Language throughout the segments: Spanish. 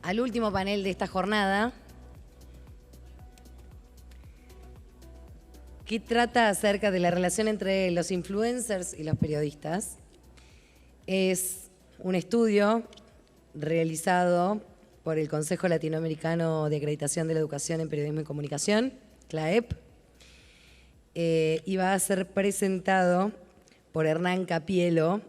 al último panel de esta jornada, que trata acerca de la relación entre los influencers y los periodistas. Es un estudio realizado por el Consejo Latinoamericano de Acreditación de la Educación en Periodismo y Comunicación, CLAEP, y va a ser presentado por Hernán Capielo,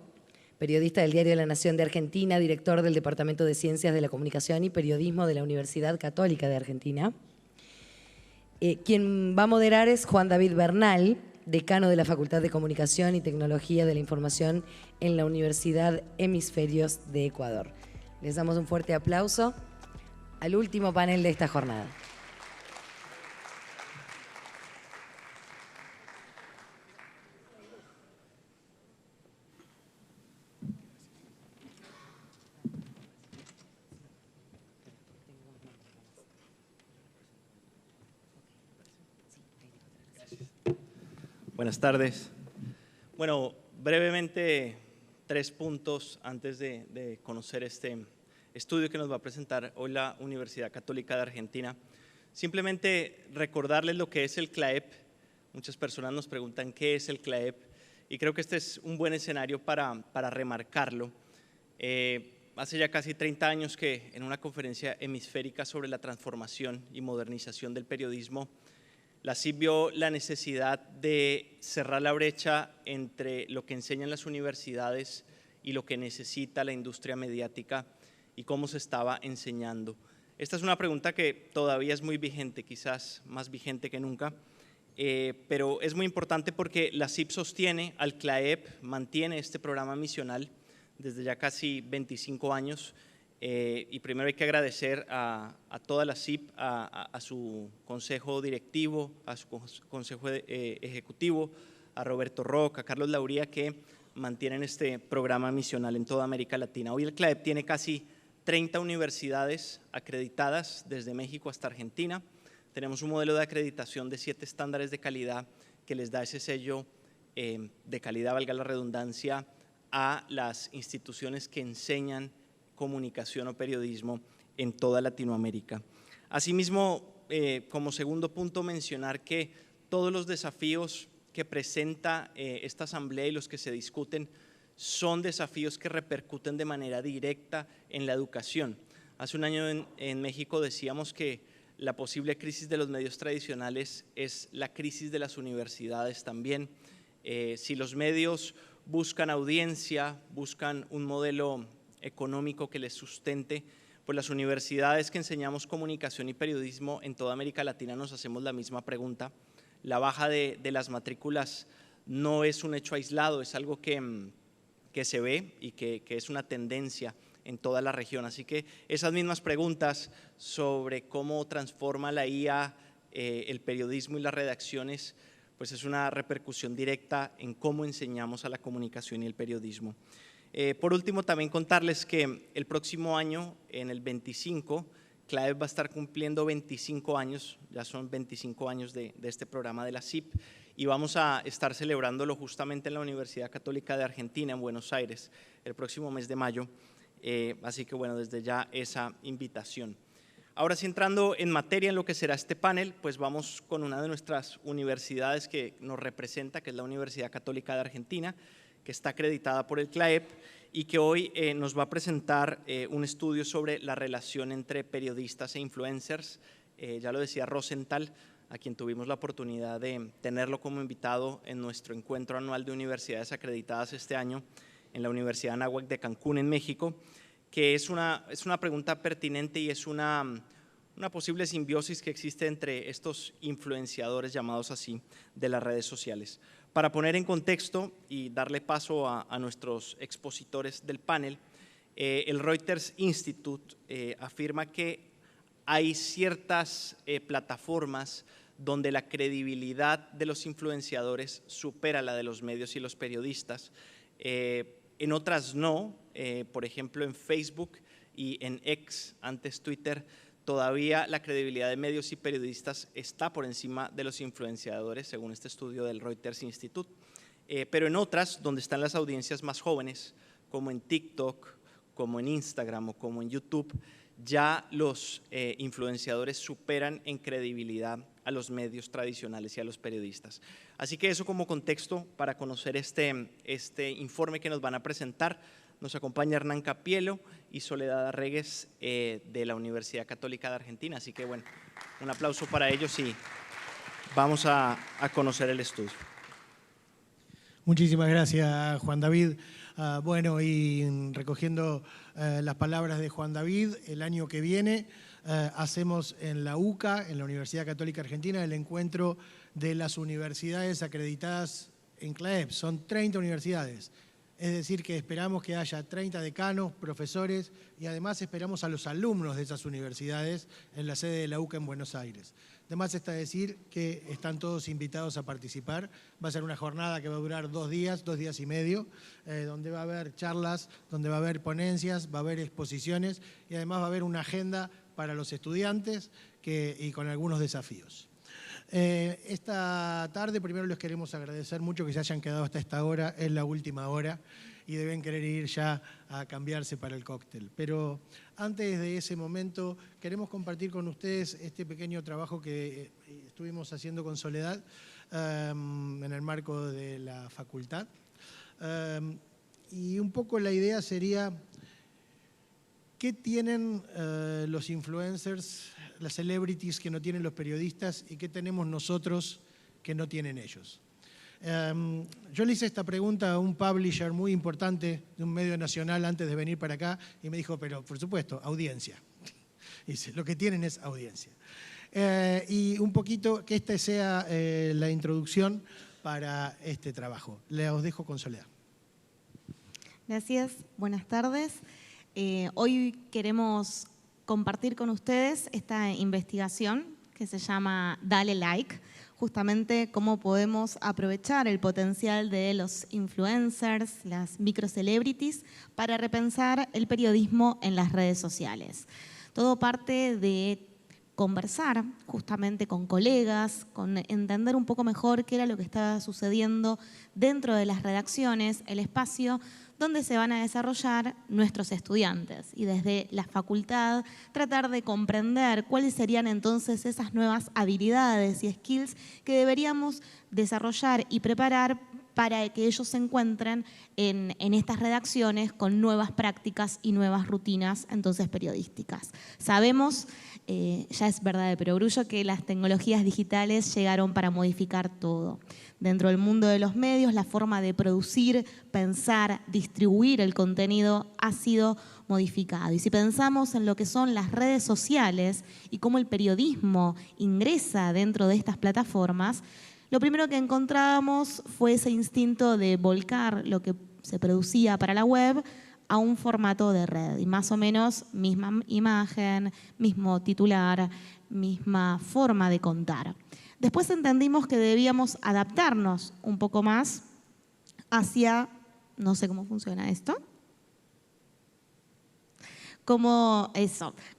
periodista del Diario de la Nación de Argentina, director del Departamento de Ciencias de la Comunicación y Periodismo de la Universidad Católica de Argentina. Quien va a moderar es Juan David Bernal, decano de la Facultad de Comunicación y Tecnología de la Información en la Universidad Hemisferios de Ecuador. Les damos un fuerte aplauso al último panel de esta jornada. Buenas tardes. Bueno, brevemente 3 puntos antes de conocer este estudio que nos va a presentar hoy la Universidad Católica de Argentina. Simplemente recordarles lo que es el CLAEP. Muchas personas nos preguntan qué es el CLAEP y creo que este es un buen escenario para remarcarlo. Hace ya casi 30 años que en una conferencia hemisférica sobre la transformación y modernización del periodismo, la CIP vio la necesidad de cerrar la brecha entre lo que enseñan las universidades y lo que necesita la industria mediática y cómo se estaba enseñando. Esta es una pregunta que todavía es muy vigente, quizás más vigente que nunca, pero es muy importante porque la CIP sostiene al CLAEP, mantiene este programa misional desde ya casi 25 años. Y primero hay que agradecer a toda la CIP, a su consejo directivo, a su consejo ejecutivo, a Roberto Roca, a Carlos Lauría, que mantienen este programa misional en toda América Latina. Hoy el CLAEP tiene casi 30 universidades acreditadas desde México hasta Argentina. Tenemos un modelo de acreditación de 7 estándares de calidad que les da ese sello de calidad, valga la redundancia, a las instituciones que enseñan comunicación o periodismo en toda Latinoamérica. Asimismo, como segundo punto, mencionar que todos los desafíos que presenta esta asamblea y los que se discuten son desafíos que repercuten de manera directa en la educación. Hace un año en México decíamos que la posible crisis de los medios tradicionales es la crisis de las universidades también. Si los medios buscan audiencia, buscan un modelo económico que les sustente, pues las universidades que enseñamos comunicación y periodismo en toda América Latina nos hacemos la misma pregunta. La baja de las matrículas no es un hecho aislado, es algo que se ve y que es una tendencia en toda la región. Así que esas mismas preguntas sobre cómo transforma la IA el periodismo y las redacciones, pues es una repercusión directa en cómo enseñamos a la comunicación y el periodismo. Por último, también contarles que el próximo año, en el 25, CLAEP va a estar cumpliendo 25 años, ya son 25 años de este programa de la CIP, y vamos a estar celebrándolo justamente en la Universidad Católica de Argentina, en Buenos Aires, el próximo mes de mayo. Así que bueno, desde ya esa invitación. Ahora sí, entrando en materia en lo que será este panel, pues vamos con una de nuestras universidades que nos representa, que es la Universidad Católica de Argentina, que está acreditada por el CLAEP y que hoy nos va a presentar un estudio sobre la relación entre periodistas e influencers. Ya lo decía Rosenthal, a quien tuvimos la oportunidad de tenerlo como invitado en nuestro encuentro anual de universidades acreditadas este año en la Universidad Anáhuac de Cancún, en México, que es una pregunta pertinente y es una posible simbiosis que existe entre estos influenciadores, llamados así, de las redes sociales. Para poner en contexto y darle paso a nuestros expositores del panel, el Reuters Institute afirma que hay ciertas plataformas donde la credibilidad de los influenciadores supera la de los medios y los periodistas. En otras no, por ejemplo en Facebook y en X, antes Twitter, todavía la credibilidad de medios y periodistas está por encima de los influenciadores, según este estudio del Reuters Institute. Pero en otras, donde están las audiencias más jóvenes, como en TikTok, como en Instagram o como en YouTube, ya los influenciadores superan en credibilidad a los medios tradicionales y a los periodistas. Así que eso como contexto para conocer este informe que nos van a presentar. Nos acompaña Hernán Capielo y Soledad Arregues de la Universidad Católica de Argentina. Así que bueno, un aplauso para ellos y vamos a conocer el estudio. Muchísimas gracias, Juan David. Bueno, y recogiendo las palabras de Juan David, el año que viene hacemos en la UCA, en la Universidad Católica Argentina, el encuentro de las universidades acreditadas en CLAEP. Son 30 universidades. Es decir, que esperamos que haya 30 decanos, profesores y además esperamos a los alumnos de esas universidades en la sede de la UCA en Buenos Aires. Además está decir que están todos invitados a participar. Va a ser una jornada que va a durar 2 días y medio, donde va a haber charlas, donde va a haber ponencias, va a haber exposiciones y además va a haber una agenda para los estudiantes y con algunos desafíos. Esta tarde primero les queremos agradecer mucho que se hayan quedado hasta esta hora, es la última hora y deben querer ir ya a cambiarse para el cóctel. Pero antes de ese momento queremos compartir con ustedes este pequeño trabajo que estuvimos haciendo con Soledad en el marco de la facultad. Y un poco la idea sería, ¿qué tienen los influencers, las celebrities que no tienen los periodistas y qué tenemos nosotros que no tienen ellos? Yo le hice esta pregunta a un publisher muy importante de un medio nacional antes de venir para acá y me dijo, pero por supuesto, audiencia. Dice, lo que tienen es audiencia. Y un poquito que esta sea la introducción para este trabajo. Os dejo con Soledad. Gracias, buenas tardes. Hoy queremos compartir con ustedes esta investigación que se llama Dale Like, justamente cómo podemos aprovechar el potencial de los influencers, las microcelebrities, para repensar el periodismo en las redes sociales. Todo parte de conversar justamente con colegas, con entender un poco mejor qué era lo que estaba sucediendo dentro de las redacciones, el espacio donde se van a desarrollar nuestros estudiantes y desde la facultad tratar de comprender cuáles serían entonces esas nuevas habilidades y skills que deberíamos desarrollar y preparar para que ellos se encuentren en estas redacciones con nuevas prácticas y nuevas rutinas entonces periodísticas. Sabemos, ya es verdad de perogrullo, que las tecnologías digitales llegaron para modificar todo. Dentro del mundo de los medios, la forma de producir, pensar, distribuir el contenido ha sido modificado. Y si pensamos en lo que son las redes sociales y cómo el periodismo ingresa dentro de estas plataformas, lo primero que encontrábamos fue ese instinto de volcar lo que se producía para la web a un formato de red. Y más o menos misma imagen, mismo titular, misma forma de contar. Después entendimos que debíamos adaptarnos un poco más hacia, no sé cómo funciona esto.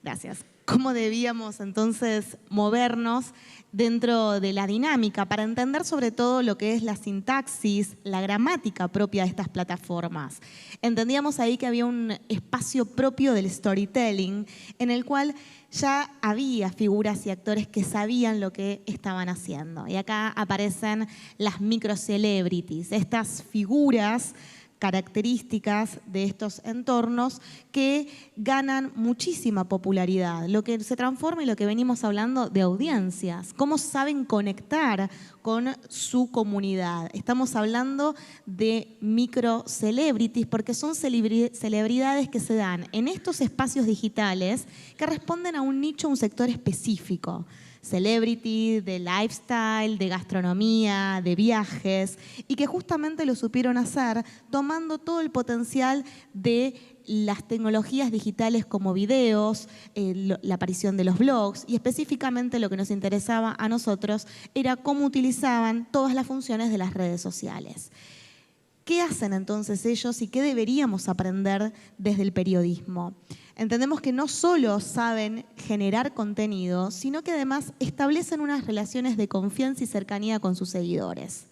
Gracias. Cómo debíamos entonces movernos dentro de la dinámica para entender sobre todo lo que es la sintaxis, la gramática propia de estas plataformas. Entendíamos ahí que había un espacio propio del storytelling en el cual ya había figuras y actores que sabían lo que estaban haciendo. Y acá aparecen las microcelebrities, estas figuras características de estos entornos que ganan muchísima popularidad, lo que se transforma y lo que venimos hablando de audiencias, cómo saben conectar con su comunidad. Estamos hablando de microcelebrities porque son celebridades que se dan en estos espacios digitales que responden a un nicho, a un sector específico. Celebrity, de lifestyle, de gastronomía, de viajes, y que justamente lo supieron hacer tomando todo el potencial de las tecnologías digitales como videos, la aparición de los blogs, y específicamente lo que nos interesaba a nosotros era cómo utilizaban todas las funciones de las redes sociales. ¿Qué hacen entonces ellos y qué deberíamos aprender desde el periodismo? Entendemos que no solo saben generar contenido, sino que además establecen unas relaciones de confianza y cercanía con sus seguidores.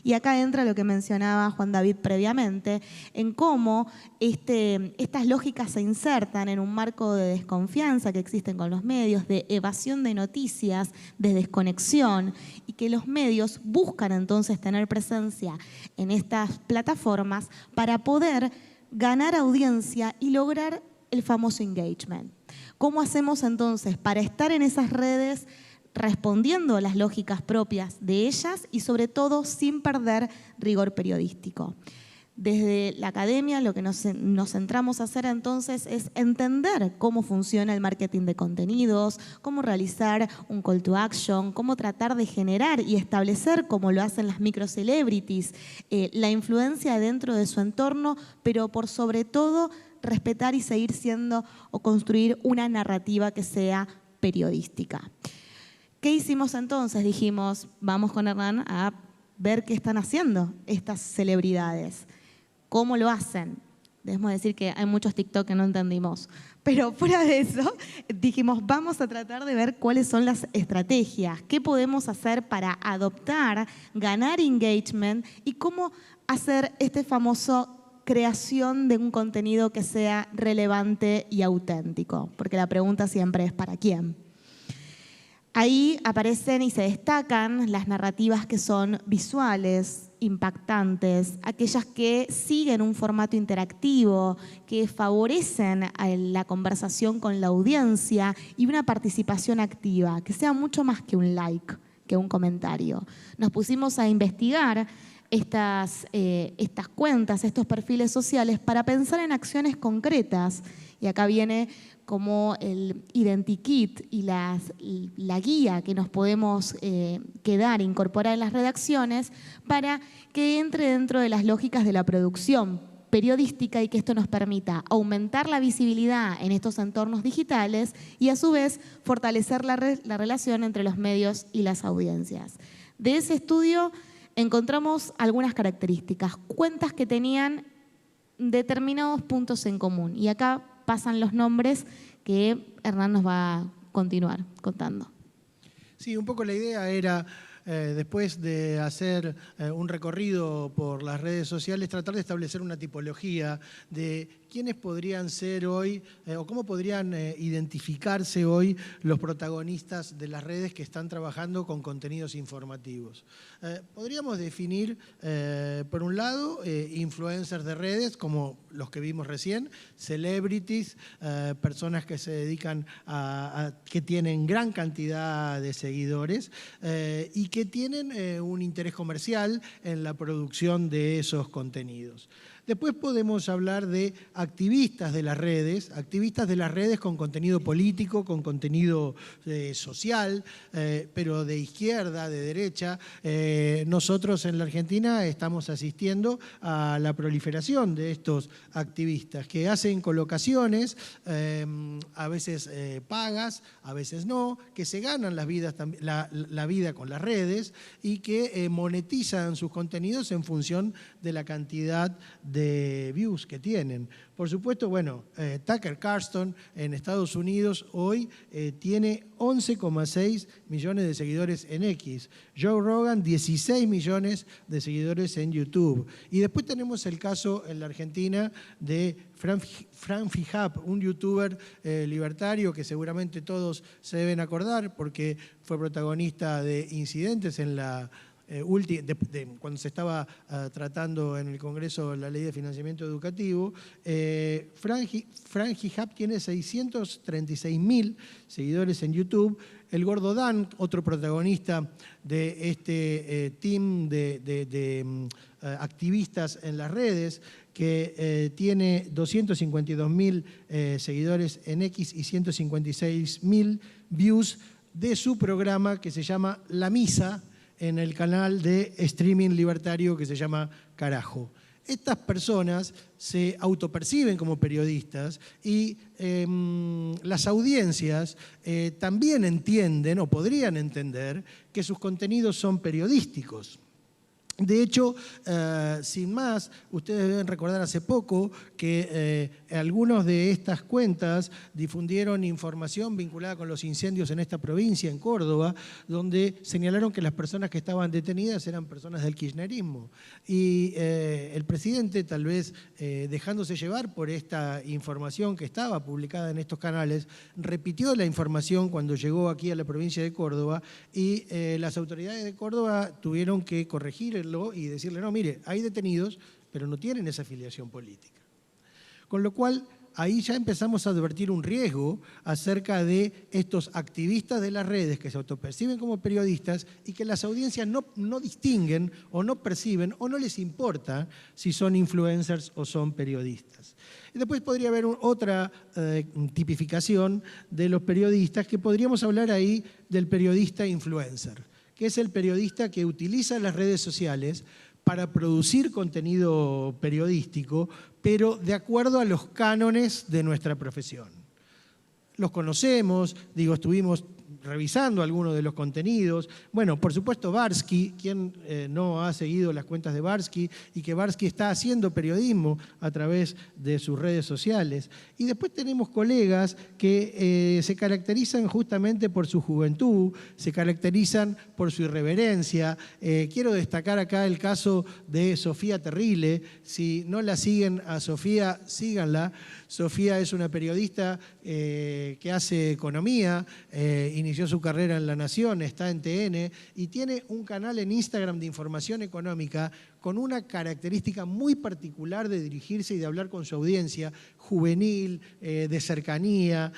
Y acá entra lo que mencionaba Juan David previamente, en cómo estas lógicas se insertan en un marco de desconfianza que existen con los medios, de evasión de noticias, de desconexión, y que los medios buscan entonces tener presencia en estas plataformas para poder ganar audiencia y lograr el famoso engagement. ¿Cómo hacemos entonces para estar en esas redes respondiendo a las lógicas propias de ellas y sobre todo sin perder rigor periodístico? Desde la academia lo que nos centramos a hacer entonces es entender cómo funciona el marketing de contenidos, cómo realizar un call to action, cómo tratar de generar y establecer, como lo hacen las microcelebrities, la influencia dentro de su entorno, pero por sobre todo respetar y seguir siendo o construir una narrativa que sea periodística. ¿Qué hicimos entonces? Dijimos, vamos con Hernán a ver qué están haciendo estas celebridades. ¿Cómo lo hacen? Debemos decir que hay muchos TikTok que no entendimos. Pero fuera de eso, dijimos, vamos a tratar de ver cuáles son las estrategias, qué podemos hacer para adoptar, ganar engagement y cómo hacer este famoso creación de un contenido que sea relevante y auténtico, porque la pregunta siempre es ¿para quién? Ahí aparecen y se destacan las narrativas que son visuales, impactantes, aquellas que siguen un formato interactivo, que favorecen a la conversación con la audiencia y una participación activa, que sea mucho más que un like, que un comentario. Nos pusimos a investigar estas cuentas, estos perfiles sociales para pensar en acciones concretas. Y acá viene como el identikit y la guía que nos podemos quedar, incorporar en las redacciones para que entre dentro de las lógicas de la producción periodística y que esto nos permita aumentar la visibilidad en estos entornos digitales y a su vez fortalecer la relación entre los medios y las audiencias. De ese estudio encontramos algunas características, cuentas que tenían determinados puntos en común. Y acá pasan los nombres que Hernán nos va a continuar contando. Sí, un poco la idea era, después de hacer un recorrido por las redes sociales, tratar de establecer una tipología de quiénes podrían ser hoy o cómo podrían identificarse hoy los protagonistas de las redes que están trabajando con contenidos informativos. Podríamos definir, por un lado, influencers de redes, como los que vimos recién, celebrities, personas que se dedican que tienen gran cantidad de seguidores y que tienen un interés comercial en la producción de esos contenidos. Después podemos hablar de activistas de las redes con contenido político, con contenido social, pero de izquierda, de derecha. Nosotros en la Argentina estamos asistiendo a la proliferación de estos activistas que hacen colocaciones, a veces pagas, a veces no, que se ganan la vida con las redes y que monetizan sus contenidos en función de la cantidad de views que tienen. Por supuesto, bueno, Tucker Carlson en Estados Unidos hoy tiene 11,6 millones de seguidores en X. Joe Rogan, 16 millones de seguidores en YouTube. Y después tenemos el caso en la Argentina de Fran Fihab, un youtuber libertario que seguramente todos se deben acordar porque fue protagonista de incidentes en la cuando se estaba tratando en el Congreso la ley de financiamiento educativo. Fran Fihab tiene 636.000 seguidores en YouTube. El Gordo Dan, otro protagonista de este team de activistas en las redes, que tiene 252.000 seguidores en X y 156.000 views de su programa que se llama La Misa, en el canal de streaming libertario que se llama Carajo. Estas personas se autoperciben como periodistas y las audiencias también entienden o podrían entender que sus contenidos son periodísticos. De hecho, sin más, ustedes deben recordar hace poco que algunas de estas cuentas difundieron información vinculada con los incendios en esta provincia, en Córdoba, donde señalaron que las personas que estaban detenidas eran personas del kirchnerismo. Y el presidente, tal vez dejándose llevar por esta información que estaba publicada en estos canales, repitió la información cuando llegó aquí a la provincia de Córdoba y las autoridades de Córdoba tuvieron que corregirlo y decirle, no, mire, hay detenidos, pero no tienen esa afiliación política. Con lo cual, ahí ya empezamos a advertir un riesgo acerca de estos activistas de las redes que se autoperciben como periodistas y que las audiencias no distinguen o no perciben o no les importa si son influencers o son periodistas. Y después podría haber otra tipificación de los periodistas, que podríamos hablar ahí del periodista influencer, que es el periodista que utiliza las redes sociales para producir contenido periodístico, pero de acuerdo a los cánones de nuestra profesión. Los conocemos, digo, estuvimos revisando algunos de los contenidos. Bueno, por supuesto Barsky, quien no ha seguido las cuentas de Barsky, y que Barsky está haciendo periodismo a través de sus redes sociales. Y después tenemos colegas que se caracterizan justamente por su juventud, se caracterizan por su irreverencia. Quiero destacar acá el caso de Sofía Terrile. Si no la siguen a Sofía, síganla. Sofía es una periodista que hace economía, inició su carrera en La Nación, está en TN y tiene un canal en Instagram de información económica con una característica muy particular de dirigirse y de hablar con su audiencia, juvenil, de cercanía,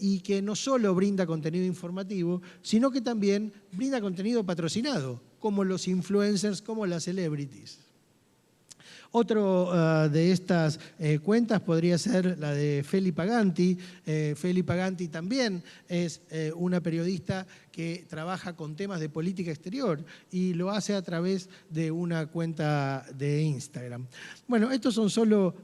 y que no solo brinda contenido informativo, sino que también brinda contenido patrocinado, como los influencers, como las celebrities. Otro de estas cuentas podría ser la de Feli Paganti. Feli Paganti también es una periodista que trabaja con temas de política exterior y lo hace a través de una cuenta de Instagram. Bueno, estos son solo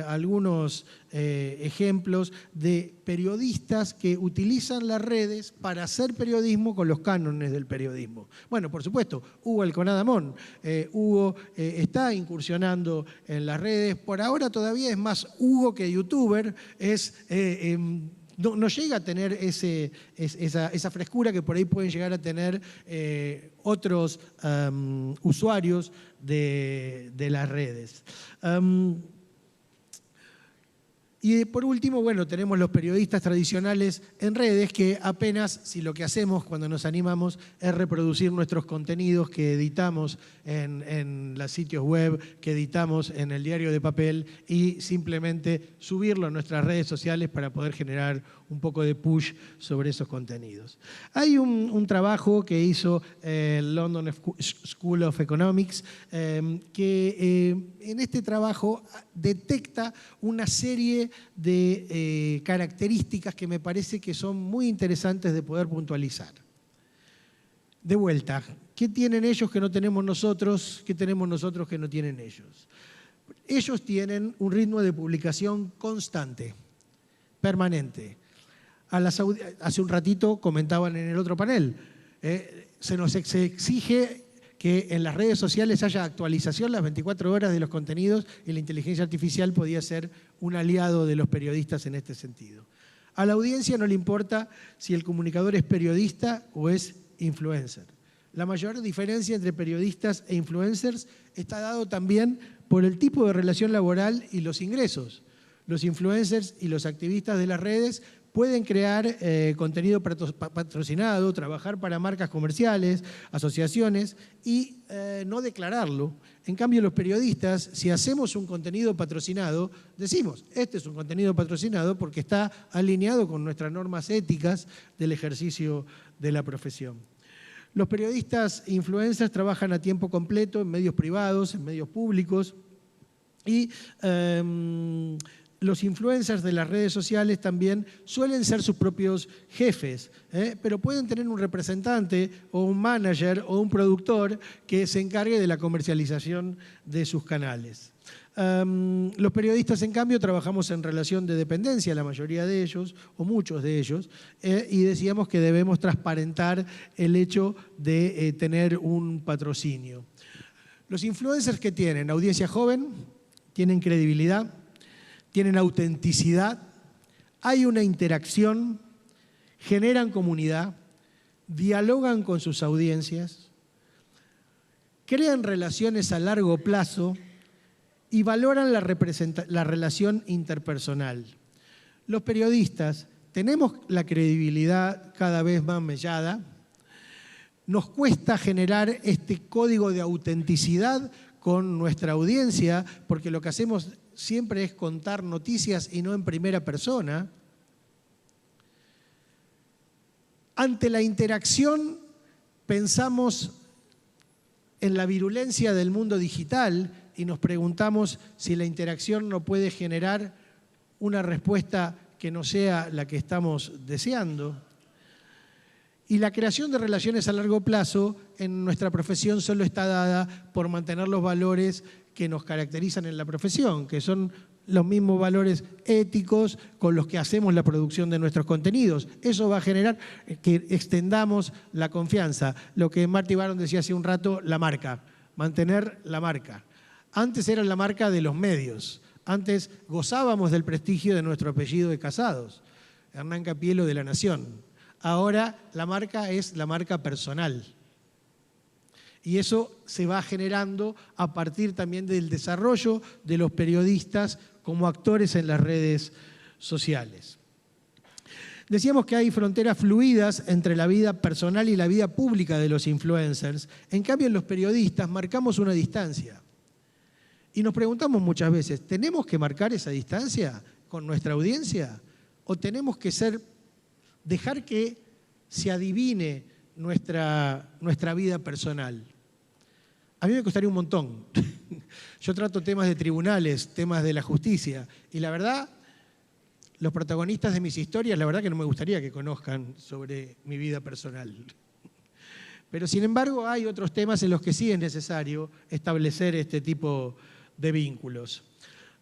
algunos ejemplos de periodistas que utilizan las redes para hacer periodismo con los cánones del periodismo. Bueno, por supuesto, Hugo Alconadamón. Hugo está incursionando en las redes. Por ahora todavía es más Hugo que youtuber. No llega a tener esa frescura que por ahí pueden llegar a tener otros usuarios de las redes. Y por último, bueno, tenemos los periodistas tradicionales en redes que apenas, si lo que hacemos cuando nos animamos es reproducir nuestros contenidos que editamos en los sitios web, que editamos en el diario de papel y simplemente subirlo a nuestras redes sociales para poder generar un poco de push sobre esos contenidos. Hay un trabajo que hizo el London School of Economics que en este trabajo detecta una serie de características que me parece que son muy interesantes de poder puntualizar. De vuelta, ¿qué tienen ellos que no tenemos nosotros? ¿Qué tenemos nosotros que no tienen ellos? Ellos tienen un ritmo de publicación constante, permanente. Hace un ratito comentaban en el otro panel, se exige que en las redes sociales haya actualización las 24 horas de los contenidos y la inteligencia artificial podía ser un aliado de los periodistas en este sentido. A la audiencia no le importa si el comunicador es periodista o es influencer. La mayor diferencia entre periodistas e influencers está dado también por el tipo de relación laboral y los ingresos. Los influencers y los activistas de las redes pueden crear contenido patrocinado, trabajar para marcas comerciales, asociaciones y no declararlo. En cambio, los periodistas, si hacemos un contenido patrocinado, decimos, este es un contenido patrocinado porque está alineado con nuestras normas éticas del ejercicio de la profesión. Los periodistas e influencers trabajan a tiempo completo en medios privados, en medios públicos y los influencers de las redes sociales también suelen ser sus propios jefes, pero pueden tener un representante o un manager o un productor que se encargue de la comercialización de sus canales. Los periodistas, en cambio, trabajamos en relación de dependencia, la mayoría de ellos, o muchos de ellos, y decíamos que debemos transparentar el hecho de tener un patrocinio. Los influencers que tienen audiencia joven, tienen credibilidad, tienen autenticidad, hay una interacción, generan comunidad, dialogan con sus audiencias, crean relaciones a largo plazo y valoran la relación interpersonal. Los periodistas tenemos la credibilidad cada vez más mellada, nos cuesta generar este código de autenticidad con nuestra audiencia, porque lo que hacemos siempre es contar noticias y no en primera persona. Ante la interacción pensamos en la virulencia del mundo digital y nos preguntamos si la interacción no puede generar una respuesta que no sea la que estamos deseando. Y la creación de relaciones a largo plazo en nuestra profesión solo está dada por mantener los valores que nos caracterizan en la profesión, que son los mismos valores éticos con los que hacemos la producción de nuestros contenidos. Eso va a generar que extendamos la confianza. Lo que Marty Baron decía hace un rato, la marca, mantener la marca. Antes era la marca de los medios. Antes gozábamos del prestigio de nuestro apellido de casados, Hernán Capielo de La Nación. Ahora la marca es la marca personal. Y eso se va generando a partir también del desarrollo de los periodistas como actores en las redes sociales. Decíamos que hay fronteras fluidas entre la vida personal y la vida pública de los influencers. En cambio, en los periodistas marcamos una distancia. Y nos preguntamos muchas veces, ¿tenemos que marcar esa distancia con nuestra audiencia? ¿O tenemos que dejar que se adivine nuestra vida personal? A mí me costaría un montón. Yo trato temas de tribunales, temas de la justicia, y la verdad, los protagonistas de mis historias, la verdad que no me gustaría que conozcan sobre mi vida personal. Pero sin embargo, hay otros temas en los que sí es necesario establecer este tipo de vínculos.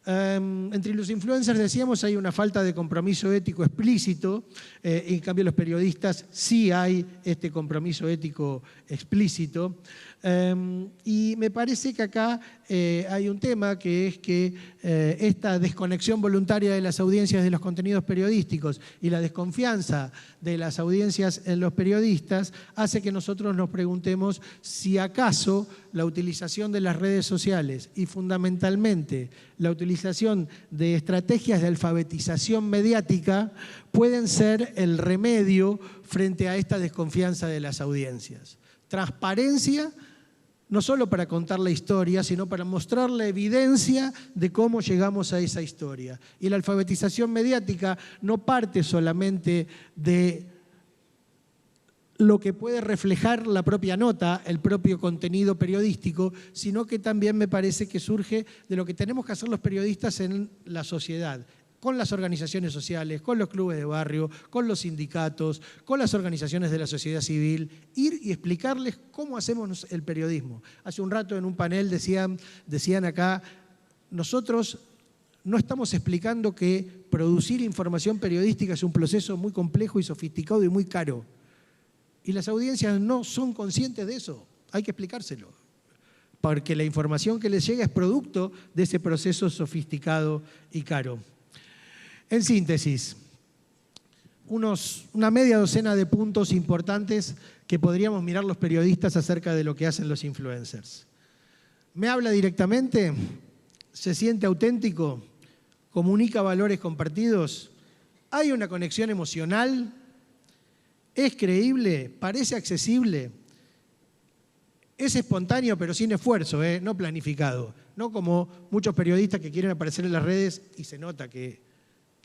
Entre los influencers, decíamos, hay una falta de compromiso ético explícito, en cambio los periodistas sí hay este compromiso ético explícito. Y me parece que acá hay un tema que es que esta desconexión voluntaria de las audiencias de los contenidos periodísticos y la desconfianza de las audiencias en los periodistas hace que nosotros nos preguntemos si acaso la utilización de las redes sociales y fundamentalmente la utilización de estrategias de alfabetización mediática pueden ser el remedio frente a esta desconfianza de las audiencias. Transparencia, no solo para contar la historia, sino para mostrar la evidencia de cómo llegamos a esa historia. Y la alfabetización mediática no parte solamente de lo que puede reflejar la propia nota, el propio contenido periodístico, sino que también me parece que surge de lo que tenemos que hacer los periodistas en la sociedad, con las organizaciones sociales, con los clubes de barrio, con los sindicatos, con las organizaciones de la sociedad civil, ir y explicarles cómo hacemos el periodismo. Hace un rato en un panel decían acá, nosotros no estamos explicando que producir información periodística es un proceso muy complejo y sofisticado y muy caro. Y las audiencias no son conscientes de eso, hay que explicárselo, porque la información que les llega es producto de ese proceso sofisticado y caro. En síntesis, una media docena de puntos importantes que podríamos mirar los periodistas acerca de lo que hacen los influencers. ¿Me habla directamente? ¿Se siente auténtico? ¿Comunica valores compartidos? ¿Hay una conexión emocional? ¿Es creíble? ¿Parece accesible? Es espontáneo pero sin esfuerzo, no planificado. No como muchos periodistas que quieren aparecer en las redes y se nota que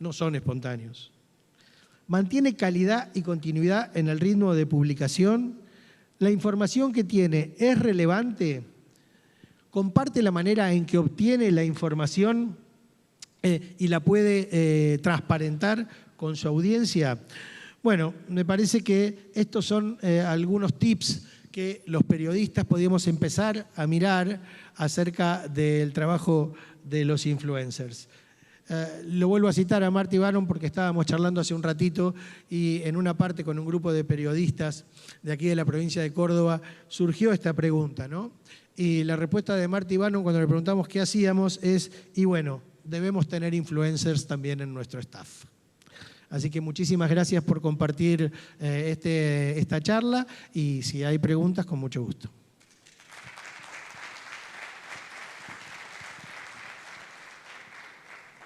no son espontáneos. Mantiene calidad y continuidad en el ritmo de publicación. La información que tiene es relevante. Comparte la manera en que obtiene la información y la puede transparentar con su audiencia. Bueno, me parece que estos son algunos tips que los periodistas podemos empezar a mirar acerca del trabajo de los influencers. Lo vuelvo a citar a Marty Baron porque estábamos charlando hace un ratito y en una parte con un grupo de periodistas de aquí de la provincia de Córdoba surgió esta pregunta, ¿no? Y la respuesta de Marty Baron cuando le preguntamos qué hacíamos es, y bueno, debemos tener influencers también en nuestro staff. Así que muchísimas gracias por compartir esta charla y si hay preguntas, con mucho gusto.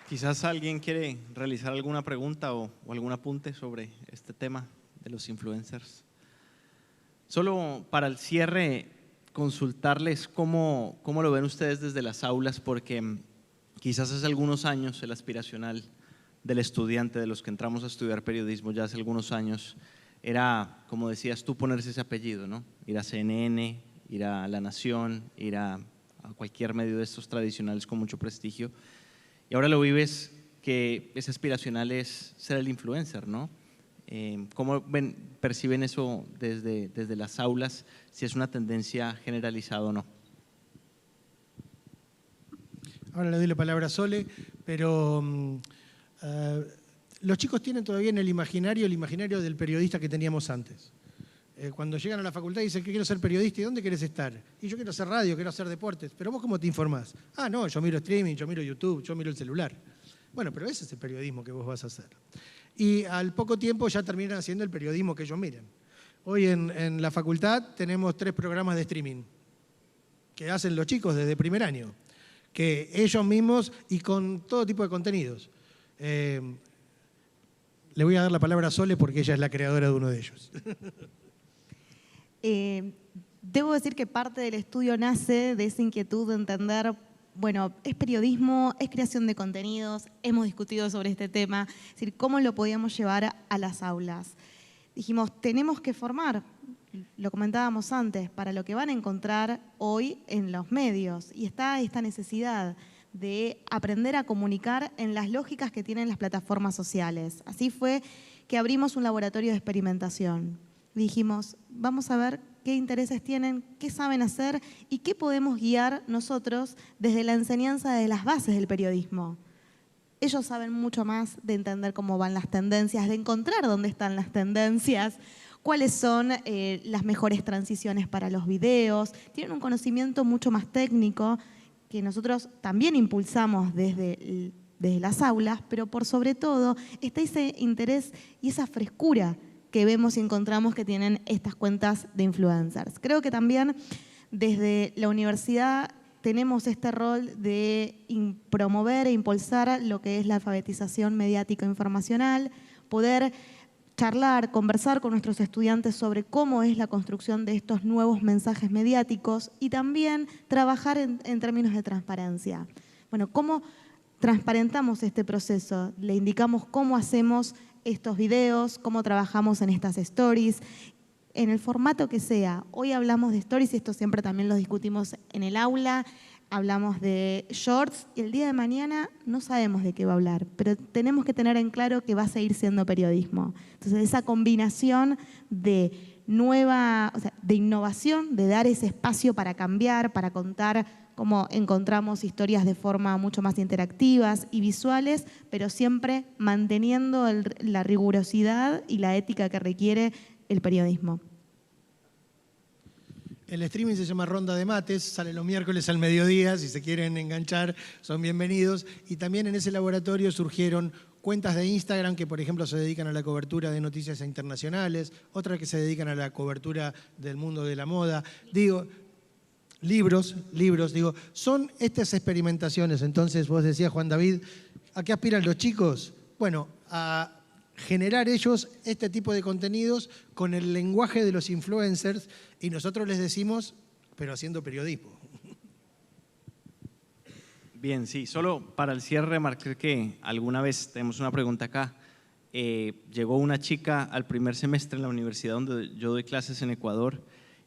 Quizás alguien quiere realizar alguna pregunta o algún apunte sobre este tema de los influencers. Solo para el cierre, consultarles cómo lo ven ustedes desde las aulas, porque quizás hace algunos años el aspiracional del estudiante, de los que entramos a estudiar periodismo ya hace algunos años, era, como decías tú, ponerse ese apellido, ¿no? Ir a CNN, ir a La Nación, ir a cualquier medio de estos tradicionales con mucho prestigio. Y ahora lo vives que ese aspiracional es ser el influencer, ¿no? ¿Cómo perciben eso desde las aulas, si es una tendencia generalizada o no? Ahora le doy la palabra a Sole, pero los chicos tienen todavía en el imaginario del periodista que teníamos antes. Cuando llegan a la facultad y dicen que quiero ser periodista, ¿y dónde querés estar? Y yo quiero hacer radio, quiero hacer deportes. ¿Pero vos cómo te informás? Ah, no, yo miro streaming, yo miro YouTube, yo miro el celular. Bueno, pero ese es el periodismo que vos vas a hacer. Y al poco tiempo ya terminan haciendo el periodismo que ellos miran. Hoy en la facultad tenemos 3 programas de streaming que hacen los chicos desde primer año, que ellos mismos y con todo tipo de contenidos. Le voy a dar la palabra a Sole porque ella es la creadora de uno de ellos. Debo decir que parte del estudio nace de esa inquietud de entender, bueno, es periodismo, es creación de contenidos, hemos discutido sobre este tema, es decir, cómo lo podíamos llevar a las aulas. Dijimos, tenemos que formar, lo comentábamos antes, para lo que van a encontrar hoy en los medios. Y está esta necesidad de aprender a comunicar en las lógicas que tienen las plataformas sociales. Así fue que abrimos un laboratorio de experimentación. Dijimos, vamos a ver qué intereses tienen, qué saben hacer y qué podemos guiar nosotros desde la enseñanza de las bases del periodismo. Ellos saben mucho más de entender cómo van las tendencias, de encontrar dónde están las tendencias, cuáles son las mejores transiciones para los videos. Tienen un conocimiento mucho más técnico que nosotros también impulsamos desde las aulas, pero por sobre todo está ese interés y esa frescura que vemos y encontramos que tienen estas cuentas de influencers. Creo que también desde la universidad tenemos este rol de promover e impulsar lo que es la alfabetización mediático-informacional, poder charlar, conversar con nuestros estudiantes sobre cómo es la construcción de estos nuevos mensajes mediáticos y también trabajar en términos de transparencia. Bueno, ¿cómo transparentamos este proceso? Le indicamos cómo hacemos estos videos, cómo trabajamos en estas stories, en el formato que sea. Hoy hablamos de stories y esto siempre también lo discutimos en el aula, hablamos de shorts y el día de mañana no sabemos de qué va a hablar, pero tenemos que tener en claro que va a seguir siendo periodismo. Entonces esa combinación de de innovación, de dar ese espacio para cambiar, para contar cómo encontramos historias de forma mucho más interactivas y visuales, pero siempre manteniendo la rigurosidad y la ética que requiere el periodismo. El streaming se llama Ronda de Mates, sale los miércoles al mediodía, si se quieren enganchar son bienvenidos. Y también en ese laboratorio surgieron cuentas de Instagram que, por ejemplo, se dedican a la cobertura de noticias internacionales, otras que se dedican a la cobertura del mundo de la moda. Libros, son estas experimentaciones. Entonces vos decías, Juan David, ¿a qué aspiran los chicos? Bueno, a generar ellos este tipo de contenidos con el lenguaje de los influencers y nosotros les decimos, pero haciendo periodismo. Bien, sí, solo para el cierre remarcar que alguna vez tenemos una pregunta acá. Llegó una chica al primer semestre en la universidad donde yo doy clases en Ecuador.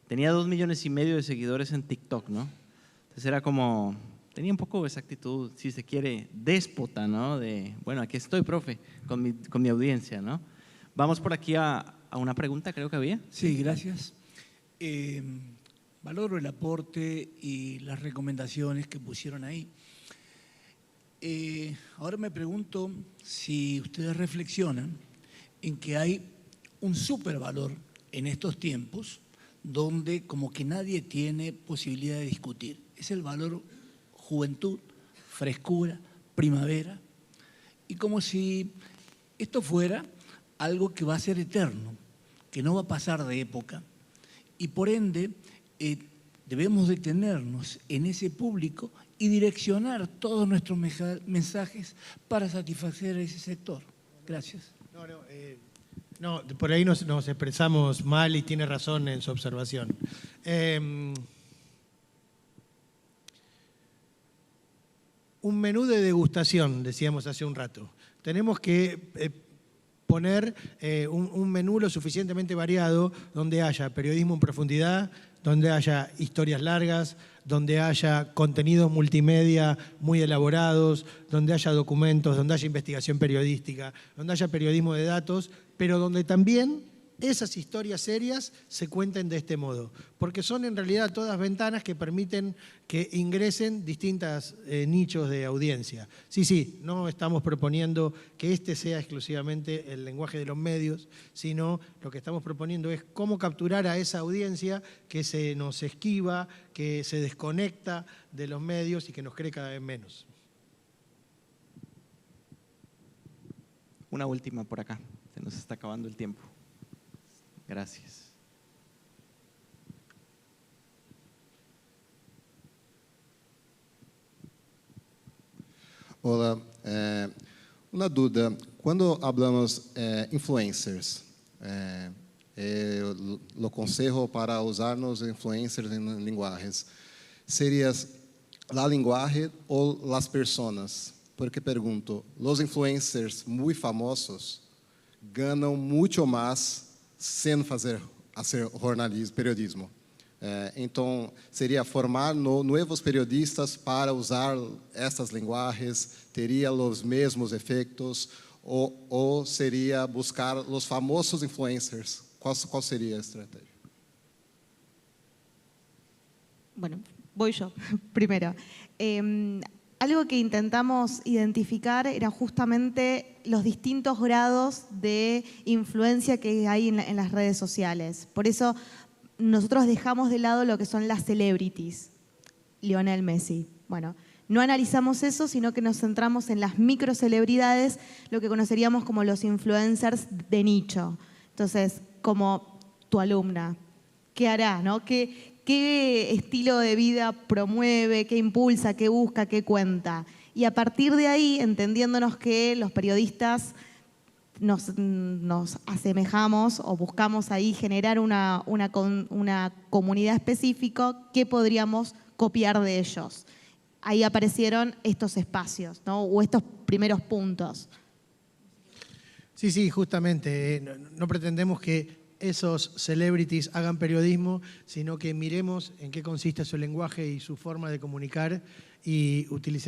Tenía 2,5 millones de seguidores en TikTok, ¿no? Entonces era como, tenía un poco esa actitud, si se quiere, déspota, ¿no? De, bueno, aquí estoy, profe, con mi audiencia, ¿no? Vamos por aquí a una pregunta, creo que había. Sí, gracias. Valoro el aporte y las recomendaciones que pusieron ahí. Ahora me pregunto si ustedes reflexionan en que hay un supervalor en estos tiempos donde como que nadie tiene posibilidad de discutir. Es el valor juventud, frescura, primavera, y como si esto fuera algo que va a ser eterno, que no va a pasar de época, y por ende debemos detenernos en ese público y direccionar todos nuestros mensajes para satisfacer a ese sector. Gracias. No, por ahí nos expresamos mal y tiene razón en su observación. Un menú de degustación, decíamos hace un rato. Tenemos que poner un menú lo suficientemente variado donde haya periodismo en profundidad, donde haya historias largas, donde haya contenidos multimedia muy elaborados, donde haya documentos, donde haya investigación periodística, donde haya periodismo de datos, pero donde también esas historias serias se cuenten de este modo, porque son en realidad todas ventanas que permiten que ingresen distintos nichos de audiencia. Sí, no estamos proponiendo que este sea exclusivamente el lenguaje de los medios, sino lo que estamos proponiendo es cómo capturar a esa audiencia que se nos esquiva, que se desconecta de los medios y que nos cree cada vez menos. Una última por acá, se nos está acabando el tiempo. Gracias. Hola, una duda. Cuando hablamos influencers, lo consejo para usarnos influencers en lenguajes, ¿sería la lenguaje o las personas? Porque pergunto, los influencers muy famosos ganam muito mais sem hacer jornalismo, periodismo. Então, seria formar novos periodistas para usar essas linguagens, teria os mesmos efeitos, ou seria buscar os famosos influencers? Qual seria a estratégia? Bueno, voy yo primero. Algo que intentamos identificar era justamente los distintos grados de influencia que hay en las redes sociales. Por eso nosotros dejamos de lado lo que son las celebrities. Lionel Messi. Bueno, no analizamos eso, sino que nos centramos en las microcelebridades, lo que conoceríamos como los influencers de nicho. Entonces, como tu alumna, ¿qué hará? ¿No? ¿Qué estilo de vida promueve, qué impulsa, qué busca, qué cuenta? Y a partir de ahí, entendiéndonos que los periodistas nos asemejamos o buscamos ahí generar una comunidad específica, ¿qué podríamos copiar de ellos? Ahí aparecieron estos espacios, ¿no? O estos primeros puntos. Sí, justamente. No pretendemos que esos celebrities hagan periodismo, sino que miremos en qué consiste su lenguaje y su forma de comunicar y utilicemos